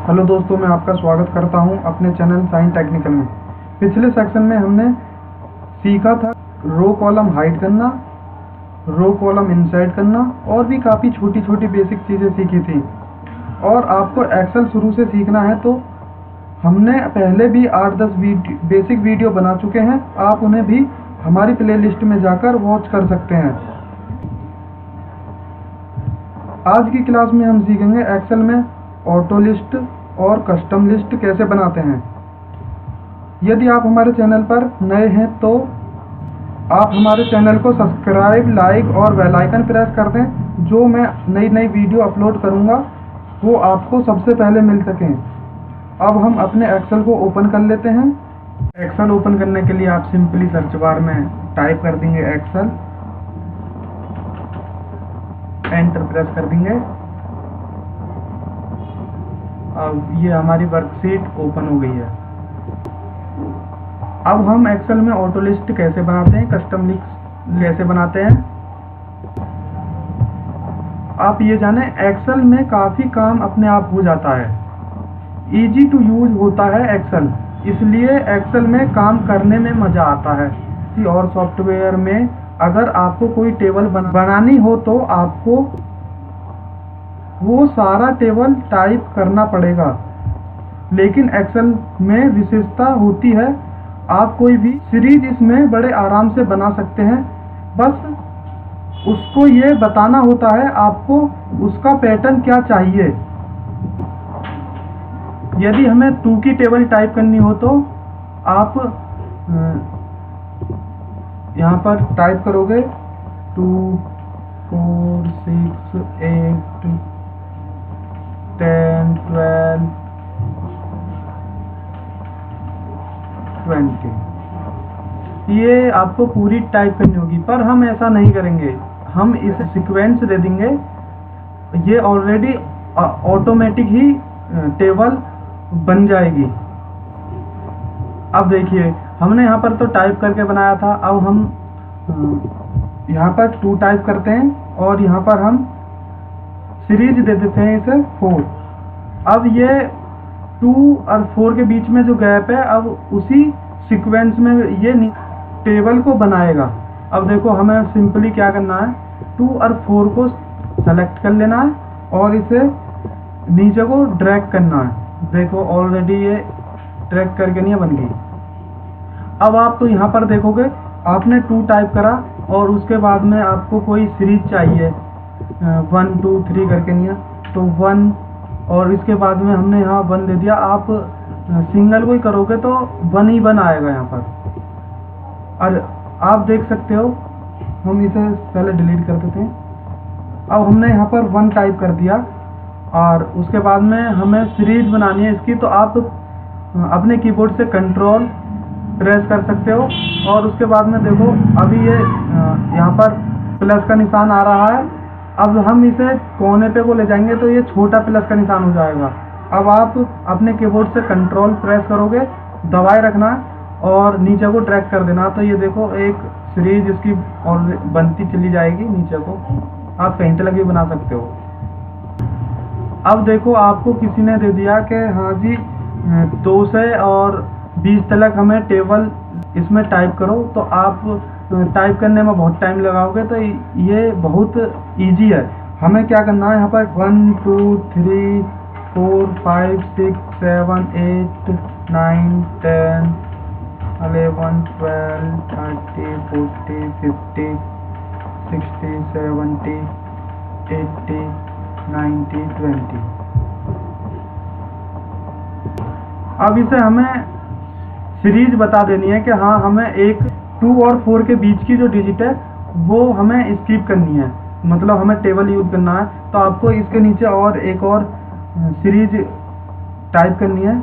Hello दोस्तों, मैं आपका स्वागत करता हूं अपने चैनल साइन टेक्निकल में। पिछले सेक्शन में हमने सीखा था रो कॉलम हाइड करना, रो कॉलम इंसर्ट करना और भी काफ़ी छोटी छोटी बेसिक चीज़ें सीखी थी। और आपको एक्सेल शुरू से सीखना है तो हमने पहले भी 8-10 बेसिक वीडियो बना चुके हैं। आप उन्हें भी हमारी प्लेलिस्ट में जाकर वॉच कर सकते हैं। आज की क्लास में हम सीखेंगे एक्सेल में ऑटो लिस्ट और कस्टम लिस्ट कैसे बनाते हैं। यदि आप हमारे चैनल पर नए हैं तो आप हमारे चैनल को सब्सक्राइब, लाइक और बेल आइकन प्रेस कर दें। जो मैं नई वीडियो अपलोड करूंगा वो आपको सबसे पहले मिल सकें। अब हम अपने एक्सेल को ओपन कर लेते हैं। एक्सेल ओपन करने के लिए आप सिंपली सर्च बार में टाइप कर देंगे एक्सेल, एंटर प्रेस कर देंगे। अब ये हमारी वर्कशीट ओपन हो गई है। अब हम एक्सेल में ऑटो लिस्ट कैसे बनाते हैं, कस्टम लिस्ट कैसे बनाते हैं, आप ये जाने। एक्सेल में काफ़ी काम अपने आप हो जाता है, इजी टू यूज होता है एक्सेल, इसलिए एक्सेल में काम करने में मज़ा आता है। किसी और सॉफ्टवेयर में अगर आपको कोई टेबल बनानी हो तो आपको वो सारा टेबल टाइप करना पड़ेगा, लेकिन एक्सेल में विशेषता होती है आप कोई भी सीरीज इसमें बड़े आराम से बना सकते हैं। बस उसको ये बताना होता है आपको उसका पैटर्न क्या चाहिए। यदि हमें 2 की टेबल टाइप करनी हो तो आप यहाँ पर टाइप करोगे 2, 4, 6, 8, 10, 12, 20। ये आपको पूरी टाइप करनी होगी, पर हम ऐसा नहीं करेंगे। हम इस सीक्वेंस दे देंगे, ये ऑलरेडी ऑटोमेटिक ही टेबल बन जाएगी। अब देखिए हमने यहाँ पर तो टाइप करके बनाया था। अब हम यहाँ पर 2 टाइप करते हैं और यहाँ पर हम सीरीज दे देते हैं इसे 4। अब ये 2 और 4 के बीच में जो गैप है, अब उसी सीक्वेंस में ये टेबल को बनाएगा। अब देखो हमें सिंपली क्या करना है, 2 और 4 को सेलेक्ट कर लेना है और इसे नीचे को ड्रैग करना है। देखो ऑलरेडी ये ड्रैग करके नहीं बन गई। अब आप तो यहाँ पर देखोगे आपने 2 टाइप करा और उसके बाद में आपको कोई सीरीज चाहिए 1, 2, 3 करके नहीं है तो 1, और इसके बाद में हमने यहाँ 1 दे दिया। आप सिंगल को ही करोगे तो 1 ही 1 आएगा यहाँ पर। और आप देख सकते हो, हम इसे पहले डिलीट कर देते हैं। अब हमने यहाँ पर 1 टाइप कर दिया और उसके बाद में हमें सीरीज बनानी है इसकी, तो आप अपने कीबोर्ड से कंट्रोल प्रेस कर सकते हो और उसके बाद में देखो अभी ये यहाँ पर प्लस का निशान आ रहा है। अब हम इसे कोने पे को ले जाएंगे तो ये छोटा प्लस का निशान हो जाएगा। अब आप अपने कीबोर्ड से कंट्रोल प्रेस करोगे, दबाए रखना और नीचे को ड्रैग कर देना, तो ये देखो एक सीरीज इसकी और बनती चली जाएगी। नीचे को आप कहीं तक भी बना सकते हो। अब देखो आपको किसी ने दे दिया कि हाँ जी 2 से और 20 तक हमें टेबल इसमें टाइप करो, तो आप टाइप करने में बहुत टाइम लगाओगे, तो ये बहुत इजी है। हमें क्या करना है, यहाँ पर 1, 2, 3, 4, 5, 6, 7, 8, 9, 10, 11, 12, 13, 14, 15, 16, 17, 18, 19, 20। अब इसे हमें सीरीज बता देनी है कि हाँ हमें एक 2 और 4 के बीच की जो डिजिट है वो हमें स्किप करनी है, मतलब हमें टेबल यूज करना है। तो आपको इसके नीचे और एक और सीरीज टाइप करनी है।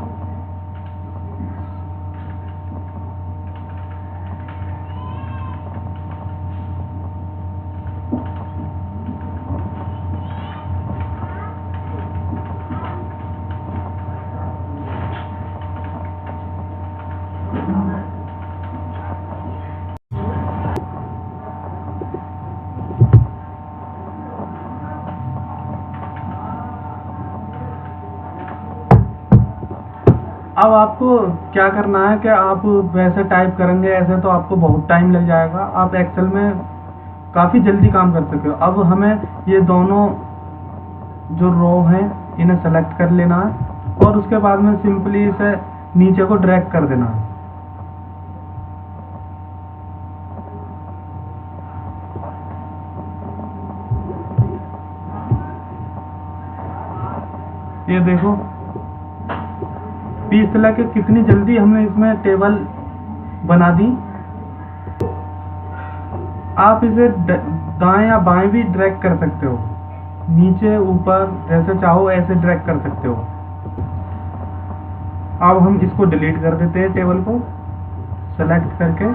अब आपको क्या करना है कि आप वैसे टाइप करेंगे ऐसे तो आपको बहुत टाइम लग जाएगा। आप एक्सेल में काफ़ी जल्दी काम कर सकते हो। अब हमें ये दोनों जो रो हैं इन्हें सेलेक्ट कर लेना है और उसके बाद में सिंपली इसे नीचे को ड्रैग कर देना है। ये देखो पीस तला के कितनी जल्दी हमने इसमें टेबल बना दी। आप इसे दाएं या बाएं भी ड्रैग कर सकते हो, नीचे ऊपर जैसे चाहो ऐसे ड्रैग कर सकते हो। अब हम इसको डिलीट कर देते हैं, टेबल को सेलेक्ट करके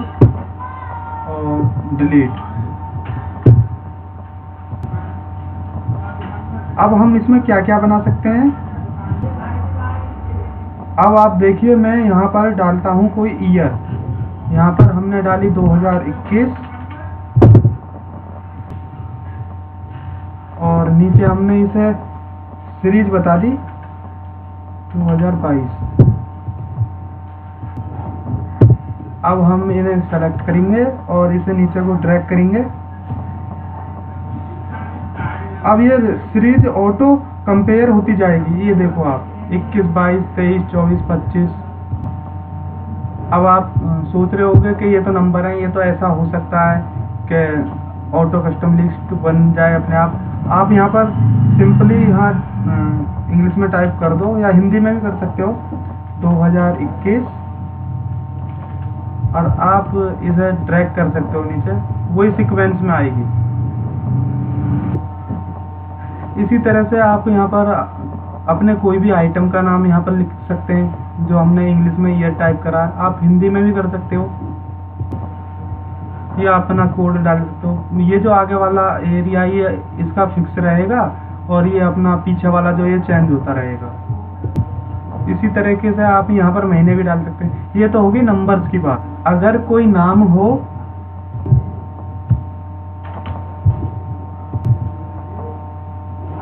और डिलीट। अब हम इसमें क्या क्या बना सकते हैं। अब आप देखिए मैं यहाँ पर डालता हूँ कोई ईयर। यहाँ पर हमने डाली 2021 और नीचे हमने इसे सीरीज बता दी 2022। अब हम इन्हें सेलेक्ट करेंगे और इसे नीचे को ड्रैग करेंगे। अब ये सीरीज ऑटो कंपेयर होती जाएगी। ये देखो आप 21, 22, 23, 24, 25। अब आप सोच रहे होंगे कि ये तो नंबर है, ये तो ऐसा हो सकता है कि ऑटो कस्टम लिस्ट बन जाए अपने आप। आप यहाँ पर सिंपली यहाँ इंग्लिश में टाइप कर दो या हिंदी में भी कर सकते हो 2021 और आप इसे ड्रैग कर सकते हो नीचे, वही सीक्वेंस में आएगी। इसी तरह से आप यहाँ पर अपने कोई भी आइटम का नाम यहाँ पर लिख सकते हैं। जो हमने इंग्लिश में ईयर टाइप करा है आप हिंदी में भी कर सकते हो। ये अपना कोड डाल सकते हो। ये जो आगे वाला एरिया ये इसका फिक्स रहेगा और ये अपना पीछे वाला जो ये चेंज होता रहेगा। इसी तरीके से आप यहाँ पर महीने भी डाल सकते हैं। ये तो होगी नंबर्स की बात। अगर कोई नाम हो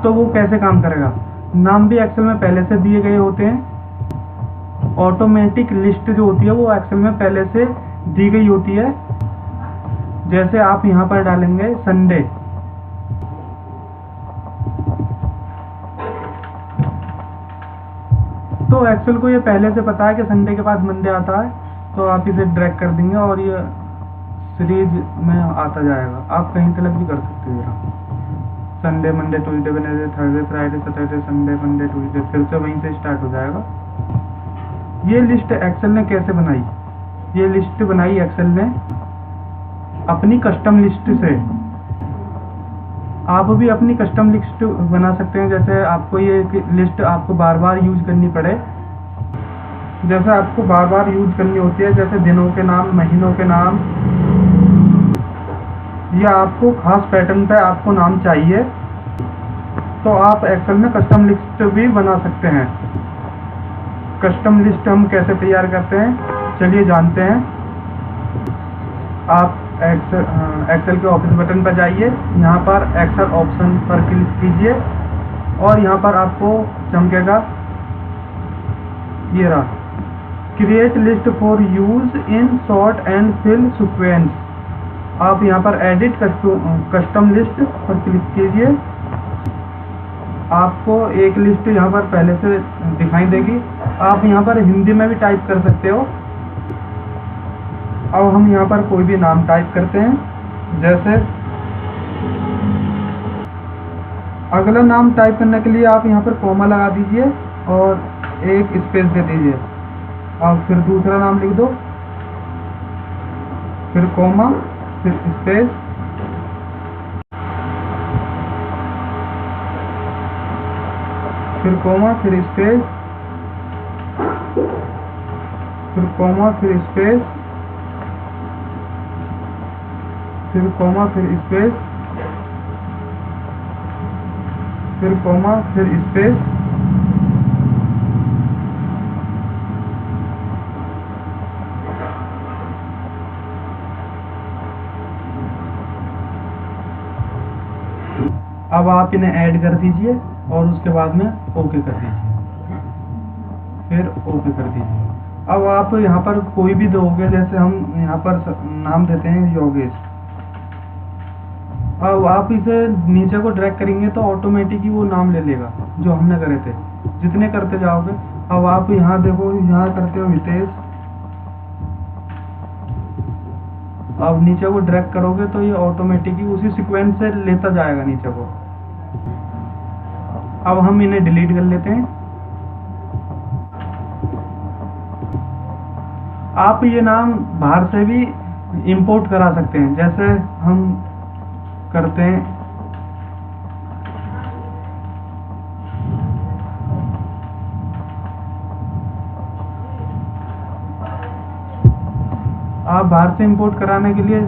तो वो कैसे काम करेगा। नाम भी एक्सेल में पहले से दिए गए होते हैं। ऑटोमेटिक लिस्ट जो होती है वो एक्सेल में पहले से दी गई होती है। जैसे आप यहाँ पर डालेंगे संडे, तो एक्सेल को ये पहले से पता है कि संडे के बाद मंडे आता है, तो आप इसे ड्रैग कर देंगे और ये सीरीज में आता जाएगा। आप कहीं तक भी कर सकते हो। यहाँ Sunday, Monday, Tuesday, Wednesday, Thursday, Friday, Saturday, Sunday, Monday, Tuesday, फिर से वहीं से स्टार्ट हो जाएगा। ये लिस्ट एक्सेल ने कैसे बनाई। ये लिस्ट बनाई एक्सेल ने अपनी कस्टम लिस्ट से। आप भी अपनी कस्टम लिस्ट बना सकते हैं। जैसे आपको ये लिस्ट आपको बार बार यूज करनी पड़े, जैसे आपको बार बार यूज करनी होती है, जैसे दिनों के नाम, महीनों के नाम, या आपको खास पैटर्न पे आपको नाम चाहिए तो आप एक्सेल में कस्टम लिस्ट भी बना सकते हैं। कस्टम लिस्ट हम कैसे तैयार करते हैं चलिए जानते हैं। आप एक्सेल के ऑफिस बटन पर जाइए, यहाँ पर एक्सेल ऑप्शन पर क्लिक कीजिए और यहाँ पर आपको चमकेगा ये रहा, create list for use in sort and fill sequence. आप यहाँ पर एडिट कस्टम लिस्ट पर क्लिक कीजिए। आपको एक लिस्ट यहाँ पर पहले से दिखाई देगी। आप यहाँ पर हिंदी में भी टाइप कर सकते हो। अब हम यहाँ पर कोई भी नाम टाइप करते हैं। जैसे अगला नाम टाइप करने के लिए आप यहाँ पर कॉमा लगा दीजिए और एक स्पेस दे दीजिए। और फिर दूसरा नाम लिख दो, फिर कॉमा, फिर स्पेस, फिर कॉमा, फिर स्पेस, फिर कॉमा, फिर स्पेस, फिर कॉमा, फिर स्पेस, फिर कॉमा, फिर स्पेस। अब आप इन्हें ऐड कर दीजिए और उसके बाद में ओके कर दीजिए। फिर ओके कर दीजिए। अब आप यहाँ पर कोई भी दोगे, जैसे हम यहाँ पर नाम देते हैं योगेश। अब आप इसे नीचे को ड्रैग करेंगे तो ऑटोमेटिक ही वो नाम ले लेगा जो हमने करे थे, जितने करते जाओगे। अब आप यहाँ देखो, यहाँ करते हो हितेश, अब नीचे को ड्रैग करोगे तो ये ऑटोमेटिक ही उसी सीक्वेंस से लेता जाएगा नीचे को। अब हम इन्हें डिलीट कर लेते हैं। आप ये नाम बाहर से भी इंपोर्ट करा सकते हैं, जैसे हम करते हैं। आप बाहर से इंपोर्ट कराने के लिए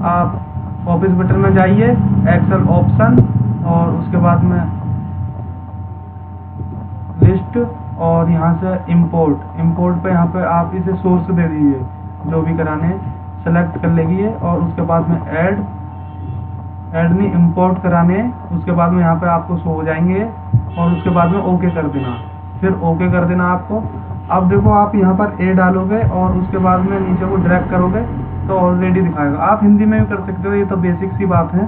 आप ऑफिस बटन में जाइए, एक्सेल ऑप्शन, और उसके बाद में लिस्ट, और यहाँ से इंपोर्ट पे यहाँ पे आप इसे सोर्स दे दीजिए, जो भी कराने सेलेक्ट कर लेगी है। और उसके बाद में ऐड नहीं, इंपोर्ट कराने हैं। उसके बाद में यहाँ पे आपको शो हो जाएंगे, और उसके बाद में ओके कर देना, फिर ओके कर देना आपको। अब देखो, आप यहाँ पर ए डालोगे और उसके बाद में नीचे को ड्रैग करोगे तो ऑलरेडी दिखाएगा। आप हिंदी में भी कर सकते हो, ये तो बेसिक सी बात है।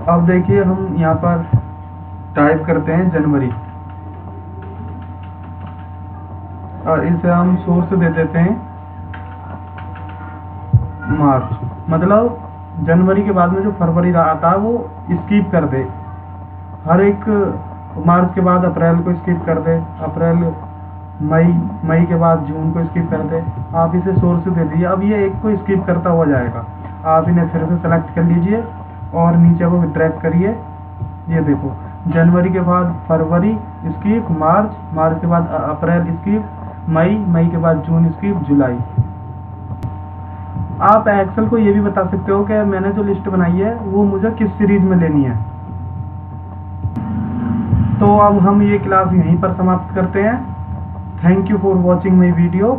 अब देखिए, हम यहाँ पर टाइप करते हैं जनवरी, और इसे हम सोर्स दे देते हैं मार्च। मतलब जनवरी के बाद में जो फरवरी आता है वो स्किप कर दे, हर एक मार्च के बाद अप्रैल को स्किप कर दे, अप्रैल मई के बाद जून को स्किप कर दे। आप इसे सोर्स दे दीजिए। अब ये एक को स्किप करता हुआ जाएगा। आप इन्हें फिर से सेलेक्ट कर लीजिए और नीचे को ड्रैग करिए। ये देखो, जनवरी के बाद फरवरी स्किप, मार्च के बाद अप्रैल स्किप, मई के बाद जून स्किप, जुलाई। आप एक्सेल को ये भी बता सकते हो कि मैंने जो लिस्ट बनाई है वो मुझे किस सीरीज में लेनी है। तो अब हम ये क्लास यहीं पर समाप्त करते हैं। Thank you for watching my video.